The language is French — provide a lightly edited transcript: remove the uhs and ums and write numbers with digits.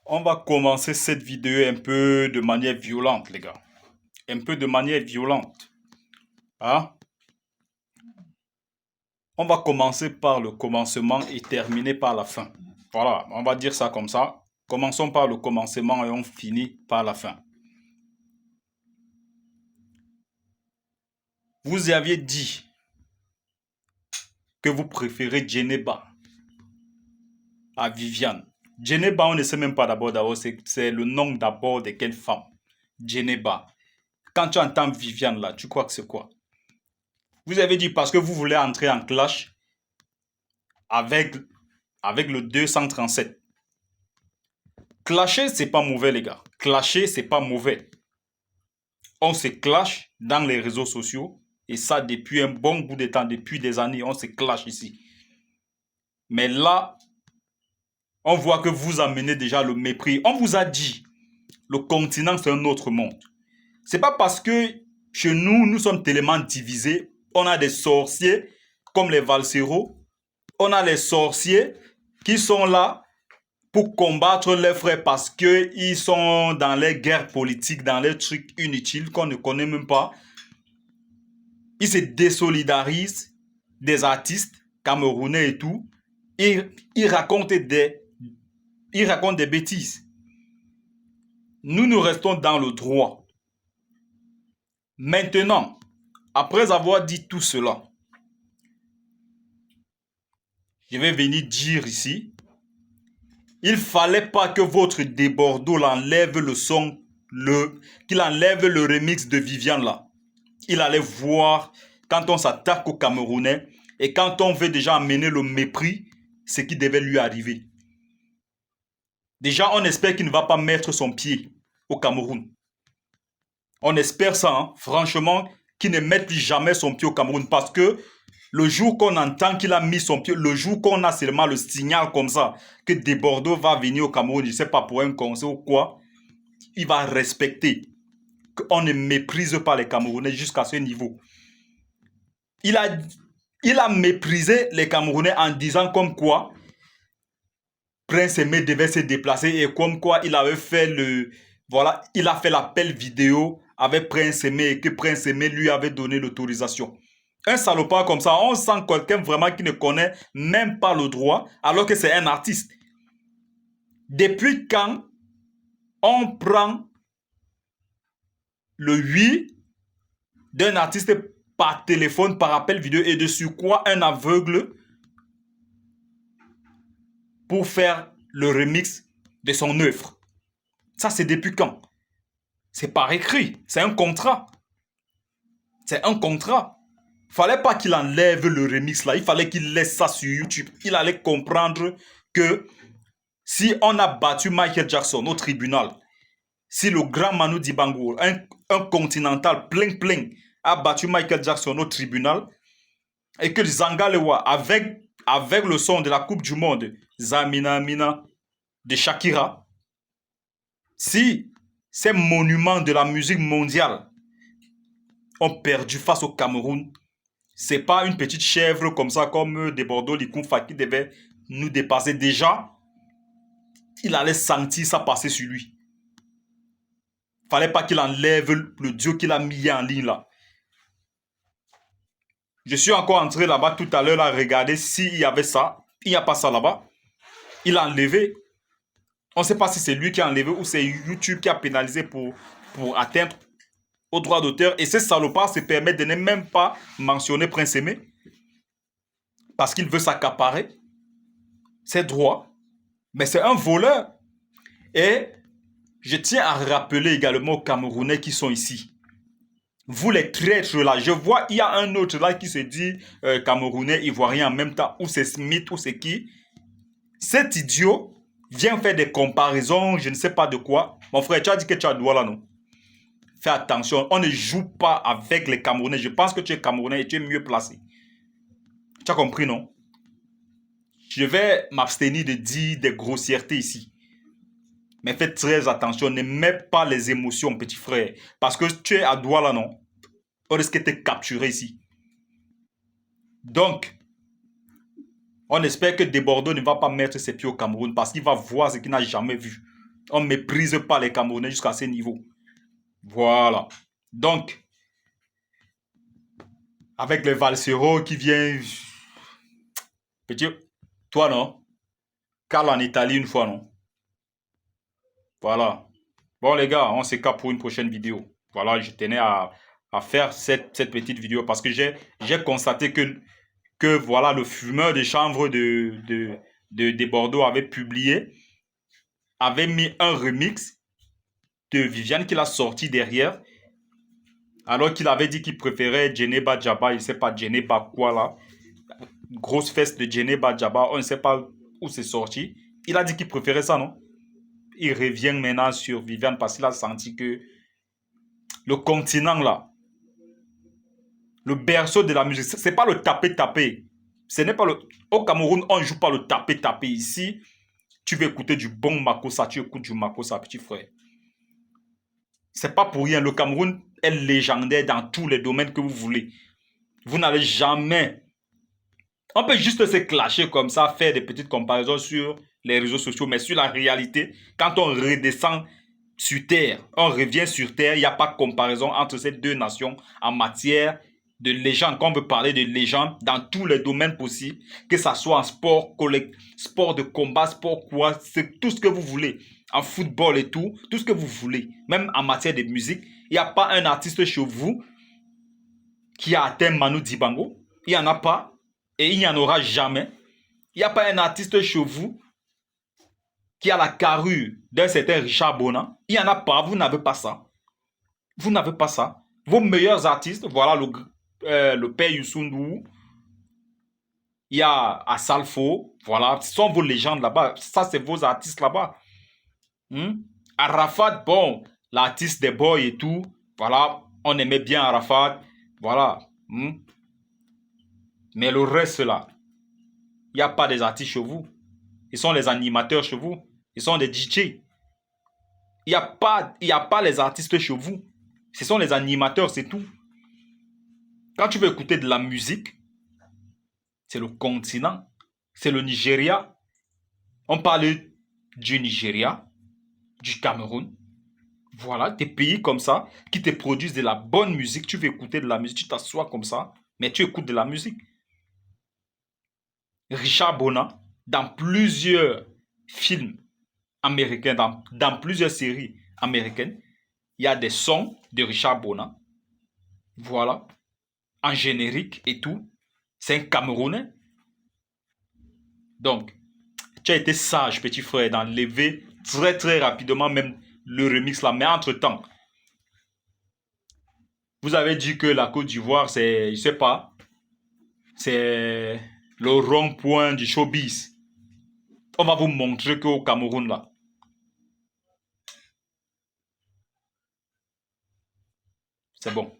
On va commencer cette vidéo un peu de manière violente, les gars. Un peu de manière violente. Hein? On va commencer par le commencement et terminer par la fin. Voilà, on va dire ça comme ça. Commençons par le commencement et on finit par la fin. Vous aviez dit que vous préférez Djeneba à Viviane. Djeneba, on ne sait même pas d'abord, c'est le nom d'abord de quelle femme. Djeneba. Quand tu entends Viviane là, tu crois que c'est quoi? Vous avez dit parce que vous voulez entrer en clash avec, avec le 237. Clasher, c'est pas mauvais, les gars. Clasher, c'est pas mauvais. On se clash dans les réseaux sociaux. Et ça, depuis un bon bout de temps, depuis des années, on se clash ici. Mais là, on voit que vous amenez déjà le mépris. On vous a dit, le continent, c'est un autre monde. C'est pas parce que chez nous, nous sommes tellement divisés. On a des sorciers comme les Valseros. On a les sorciers qui sont là pour combattre les frères parce qu'ils sont dans les guerres politiques, dans les trucs inutiles qu'on ne connaît même pas. Ils se désolidarisent des artistes camerounais et tout. Ils racontent des bêtises. Nous restons dans le droit. Maintenant, après avoir dit tout cela, je vais venir dire ici, il fallait pas que votre débordeau l'enlève le son, qu'il enlève le remix de Viviane là. Il allait voir quand on s'attaque aux Camerounais et quand on veut déjà amener le mépris, ce qui devait lui arriver. Déjà, on espère qu'il ne va pas mettre son pied au Cameroun. On espère ça, hein, franchement, qu'il ne mette plus jamais son pied au Cameroun parce que le jour qu'on entend qu'il a mis son pied, le jour qu'on a seulement le signal comme ça, que De Bordeaux va venir au Cameroun, je ne sais pas pour un concert ou quoi, il va respecter qu'on ne méprise pas les Camerounais jusqu'à ce niveau. Il a méprisé les Camerounais en disant comme quoi Prince Aimé devait se déplacer et comme quoi il avait fait voilà, il a fait l'appel vidéo avec Prince Aimé et que Prince Aimé lui avait donné l'autorisation. Un salopard comme ça, on sent quelqu'un vraiment qui ne connaît même pas le droit alors que c'est un artiste. Depuis quand on prend le oui d'un artiste par téléphone, par appel vidéo et de quoi un aveugle pour faire le remix de son œuvre? Ça, c'est depuis quand? C'est par écrit, c'est un contrat. C'est un contrat. Fallait pas qu'il enlève le remix là, il fallait qu'il laisse ça sur YouTube. Il allait comprendre que si on a battu Michael Jackson au tribunal, si le grand Manu Dibango, un continental plein, a battu Michael Jackson au tribunal, et que Zangalewa, avec le son de la Coupe du Monde, Zamina Mina de Shakira, si ces monuments de la musique mondiale ont perdu face au Cameroun, c'est pas une petite chèvre comme ça, comme des Bordeaux, Likoufa qui devait nous dépasser. Déjà, il allait sentir ça passer sur lui. Fallait pas qu'il enlève le Dieu qu'il a mis en ligne là. Je suis encore entré là-bas tout à l'heure à regarder s'il y avait ça. Il n'y a pas ça là-bas. Il a enlevé. On ne sait pas si c'est lui qui a enlevé ou c'est YouTube qui a pénalisé pour atteindre au droit d'auteur. Et ces salopards se permettent de ne même pas mentionner Prince Aimé parce qu'il veut s'accaparer ses droits. Mais c'est un voleur. Et je tiens à rappeler également aux Camerounais qui sont ici. Vous les traîtres là, je vois, il y a un autre là qui se dit Camerounais, Ivoirien en même temps, ou c'est Smith, ou c'est qui. Cet idiot vient faire des comparaisons, je ne sais pas de quoi. Mon frère, tu as dit que tu as droit là, non? Fais attention, on ne joue pas avec les Camerounais. Je pense que tu es Camerounais et tu es mieux placé. Tu as compris, non? Je vais m'abstenir de dire des grossièretés ici. Mais faites très attention, ne mets pas les émotions, petit frère. Parce que tu es à Douala, non? On risque de te capturer ici. Donc, on espère que De Bordeaux ne va pas mettre ses pieds au Cameroun parce qu'il va voir ce qu'il n'a jamais vu. On ne méprise pas les Camerounais jusqu'à ce niveau. Voilà. Donc, avec les Valsero qui viennent... Petit, toi non? Carl en Italie une fois, non? Voilà. Bon les gars, on se capte pour une prochaine vidéo. Voilà, je tenais à faire cette petite vidéo parce que j'ai constaté que voilà, le fumeur de chanvre de Bordeaux avait mis un remix de Viviane qu'il a sorti derrière, alors qu'il avait dit qu'il préférait Djeneba Djaba, il ne sait pas Djeneba quoi là, grosse fesse de Djeneba Djaba, on ne sait pas où c'est sorti. Il a dit qu'il préférait ça, non? Il revient maintenant sur Viviane parce qu'il a senti que le continent là, le berceau de la musique, c'est pas le taper-taper. Ce n'est pas le... Au Cameroun, on ne joue pas le taper-taper. Ici, tu veux écouter du bon Makossa, tu écoutes du Makossa, petit frère. C'est pas pour rien. Le Cameroun est légendaire dans tous les domaines que vous voulez. Vous n'allez jamais... On peut juste se clasher comme ça, faire des petites comparaisons sur les réseaux sociaux, mais sur la réalité, quand on redescend sur terre, on revient sur terre, il n'y a pas de comparaison entre ces deux nations en matière de légende. Quand on veut parler de légende dans tous les domaines possibles, que ce soit en sport, sport de combat, sport quoi, c'est tout ce que vous voulez. En football et tout ce que vous voulez. Même en matière de musique, il n'y a pas un artiste chez vous qui a atteint Manu Dibango. Il n'y en a pas. Et il n'y en aura jamais. Il n'y a pas un artiste chez vous qui a la carrure d'un certain Richard Bona. Il n'y en a pas. Vous n'avez pas ça. Vous n'avez pas ça. Vos meilleurs artistes, voilà le père Youssou N'Dour. Il y a Asalfo. Voilà, ce sont vos légendes là-bas. Ça, c'est vos artistes là-bas. Arafat, bon, l'artiste des boys et tout. Voilà, on aimait bien Arafat. Voilà. Mais le reste là, il n'y a pas des artistes chez vous. Ils sont les animateurs chez vous. Ils sont des DJ. Il n'y a pas les artistes chez vous. Ce sont les animateurs, c'est tout. Quand tu veux écouter de la musique, c'est le continent. C'est le Nigeria. On parle du Nigeria, du Cameroun. Voilà, des pays comme ça qui te produisent de la bonne musique. Tu veux écouter de la musique, tu t'assois comme ça, mais tu écoutes de la musique. Richard Bona, dans plusieurs films américains, dans plusieurs séries américaines, il y a des sons de Richard Bona. Voilà. En générique et tout. C'est un Camerounais. Donc, tu as été sage, petit frère, d'enlever très très rapidement même le remix là. Mais entre-temps, vous avez dit que la Côte d'Ivoire, c'est, je sais pas, c'est le rond-point du showbiz. On va vous montrer qu'au Cameroun là, c'est bon.